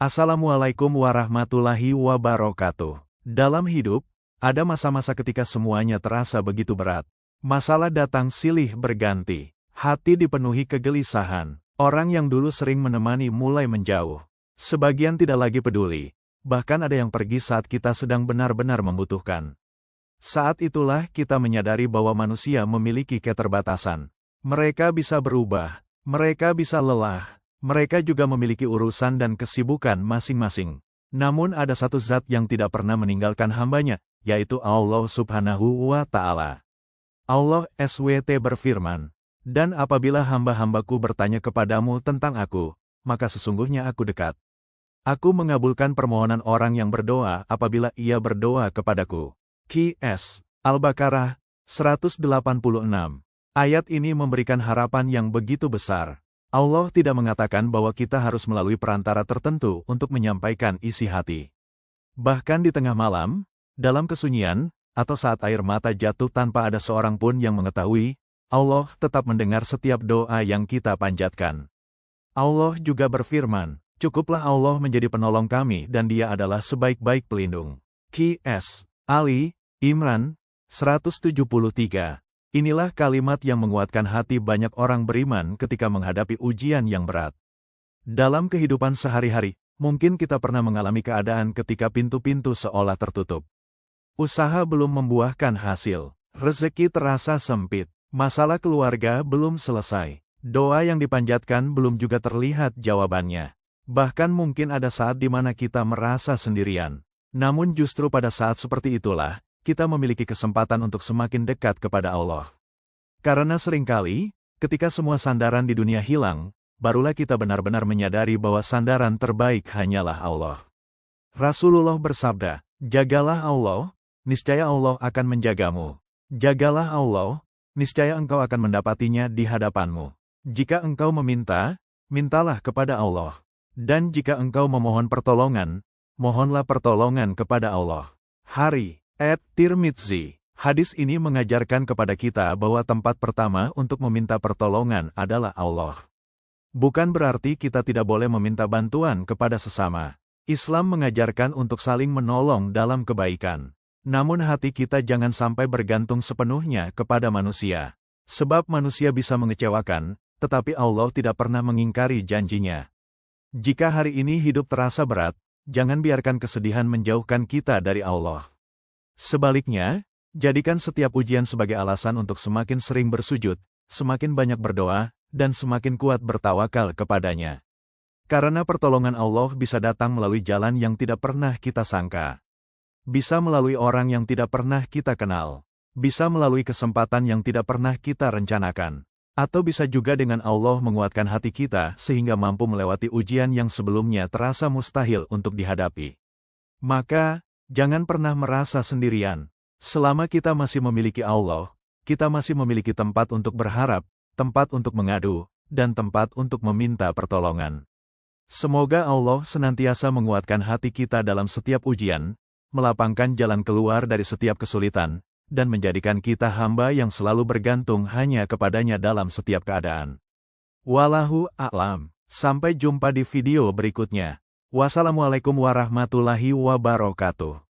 Assalamualaikum warahmatullahi wabarakatuh. Dalam hidup, ada masa-masa ketika semuanya terasa begitu berat. Masalah datang silih berganti. Hati dipenuhi kegelisahan. Orang yang dulu sering menemani mulai menjauh. Sebagian tidak lagi peduli. Bahkan ada yang pergi saat kita sedang benar-benar membutuhkan. Saat itulah kita menyadari bahwa manusia memiliki keterbatasan. Mereka bisa berubah. Mereka bisa lelah. Mereka juga memiliki urusan dan kesibukan masing-masing. Namun ada satu zat yang tidak pernah meninggalkan hambanya, yaitu Allah Subhanahu wa Ta'ala. Allah SWT berfirman, "Dan apabila hamba-hambaku bertanya kepadamu tentang aku, maka sesungguhnya aku dekat. Aku mengabulkan permohonan orang yang berdoa apabila ia berdoa kepadaku." Qs. Al-Baqarah 186. Ayat ini memberikan harapan yang begitu besar. Allah tidak mengatakan bahwa kita harus melalui perantara tertentu untuk menyampaikan isi hati. Bahkan di tengah malam, dalam kesunyian, atau saat air mata jatuh tanpa ada seorang pun yang mengetahui, Allah tetap mendengar setiap doa yang kita panjatkan. Allah juga berfirman, "Cukuplah Allah menjadi penolong kami dan Dia adalah sebaik-baik pelindung." Qs. Ali Imran 173. Inilah kalimat yang menguatkan hati banyak orang beriman ketika menghadapi ujian yang berat. Dalam kehidupan sehari-hari, mungkin kita pernah mengalami keadaan ketika pintu-pintu seolah tertutup. Usaha belum membuahkan hasil, rezeki terasa sempit, masalah keluarga belum selesai, doa yang dipanjatkan belum juga terlihat jawabannya. Bahkan mungkin ada saat di mana kita merasa sendirian. Namun justru pada saat seperti itulah, kita memiliki kesempatan untuk semakin dekat kepada Allah. Karena seringkali, ketika semua sandaran di dunia hilang, barulah kita benar-benar menyadari bahwa sandaran terbaik hanyalah Allah. Rasulullah bersabda, "Jagalah Allah, niscaya Allah akan menjagamu. Jagalah Allah, niscaya engkau akan mendapatinya di hadapanmu. Jika engkau meminta, mintalah kepada Allah. Dan jika engkau memohon pertolongan, mohonlah pertolongan kepada Allah." Hari Tirmidzi. Hadis ini mengajarkan kepada kita bahwa tempat pertama untuk meminta pertolongan adalah Allah. Bukan berarti kita tidak boleh meminta bantuan kepada sesama. Islam mengajarkan untuk saling menolong dalam kebaikan. Namun hati kita jangan sampai bergantung sepenuhnya kepada manusia. Sebab manusia bisa mengecewakan, tetapi Allah tidak pernah mengingkari janjinya. Jika hari ini hidup terasa berat, jangan biarkan kesedihan menjauhkan kita dari Allah. Sebaliknya, jadikan setiap ujian sebagai alasan untuk semakin sering bersujud, semakin banyak berdoa, dan semakin kuat bertawakal kepadanya. Karena pertolongan Allah bisa datang melalui jalan yang tidak pernah kita sangka. Bisa melalui orang yang tidak pernah kita kenal. Bisa melalui kesempatan yang tidak pernah kita rencanakan. Atau bisa juga dengan Allah menguatkan hati kita sehingga mampu melewati ujian yang sebelumnya terasa mustahil untuk dihadapi. Maka, jangan pernah merasa sendirian. Selama kita masih memiliki Allah, kita masih memiliki tempat untuk berharap, tempat untuk mengadu, dan tempat untuk meminta pertolongan. Semoga Allah senantiasa menguatkan hati kita dalam setiap ujian, melapangkan jalan keluar dari setiap kesulitan, dan menjadikan kita hamba yang selalu bergantung hanya kepadanya dalam setiap keadaan. Wallahu a'lam. Sampai jumpa di video berikutnya. Wassalamualaikum warahmatullahi wabarakatuh.